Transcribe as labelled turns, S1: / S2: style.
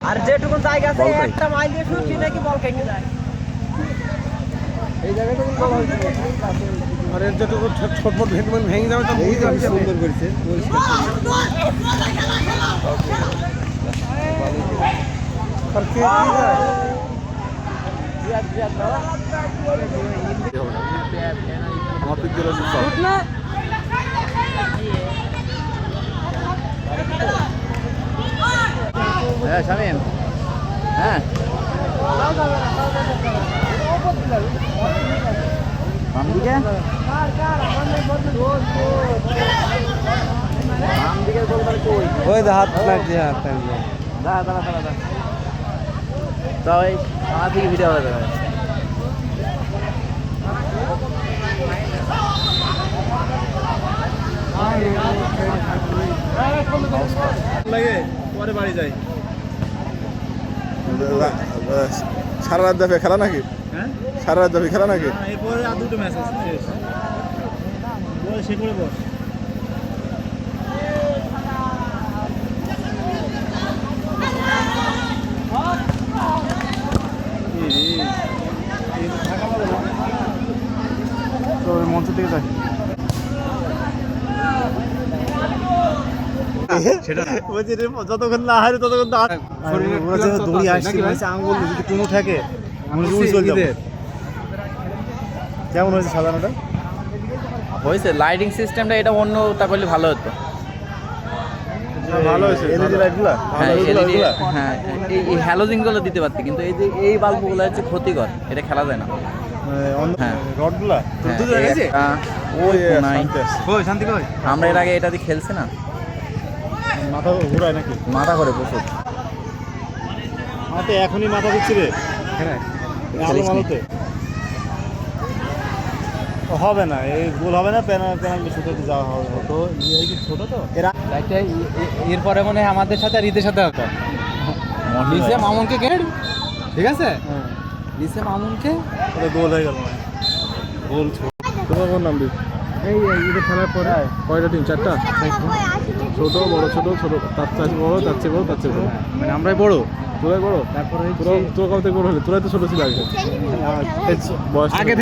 S1: আর যেটুকু জায়গা আছে একটা মাইল দিয়ে শুট নাকি বল কেটে যায়। এই জায়গাটা কোন বল হইছে আর এর যেটুকু ছোটমোট ভেঙে যাবে তো বুঝতে পারছি সুন্দর করেছে আর কে কি যায় আমার পিক দিল শুট না
S2: হ্যাঁ শামিম হ্যাঁ বাম দিকে বাম দিকে গোল করে কই
S1: ওই দা হাত লাগছে হাত
S2: দাঁড়া তো এই আমার দিকে ভিডিও হবে
S1: লাগে পরে বাড়ি যাই
S3: সারা রাত যাবে খেলা নাকি?
S1: হ্যাঁ
S3: সারা রাত যাবে খেলা নাকি?
S1: এরপরে আর দুটো ম্যাচ আছে শেষ বল সে করে বস
S3: তো মঞ্চ থেকে যাই
S1: যতক্ষণ না হারে ততক্ষণ দৌড়ি আসছে আঙুল যদি কোনো থাকে কেমন হয়েছে সাধারণত
S2: হয়েছে লাইটিং সিস্টেমটা এটা অন্যটা করলে ভালো হতো।
S3: ভালো হয়েছে এলইডি লাইটগুলো
S2: হ্যাঁ এলইডি হ্যাঁ এই হ্যালোজিনগুলো দিতে পারতি কিন্তু এই যে এই বাল্বগুলো হচ্ছে ক্ষতিকর, এটা খেলা যায় না। হ্যাঁ
S3: রডগুলা
S1: শান্তি কই
S2: আমরা এর আগে এটা দিয়ে খেলছি না,
S3: মাথা ঘুরায় নাকি?
S2: মাথা করে প্রচুর।
S3: মাথা এখনই মাথা দিচ্ছি রে আলো মালোতে হবে না, এই গোল হবে না, পেনাল্টি শুটাতে যাওয়া হবে তো ছোট তো
S1: এরপরে মনে হয় আমাদের সাথে রীতের সাথে হতো লিসে মামুনকে কেড় ঠিক আছে লিসে মামুনকে
S3: গোল হয়ে গেল গোল তোমার কোন নাম দিই এই ঈদের খেলার পরে কয়টা টিম? চারটা ছোট বড় ছোট ছোট তার চাষ বড় তার চেয়ে বড় তার চেয়ে বড়
S1: মানে আমরাই বড়
S3: তোরাই বড়
S1: তারপরে
S3: তোরা কত বড় হলে তোরাই তো ছোট ছিল আগে বয়স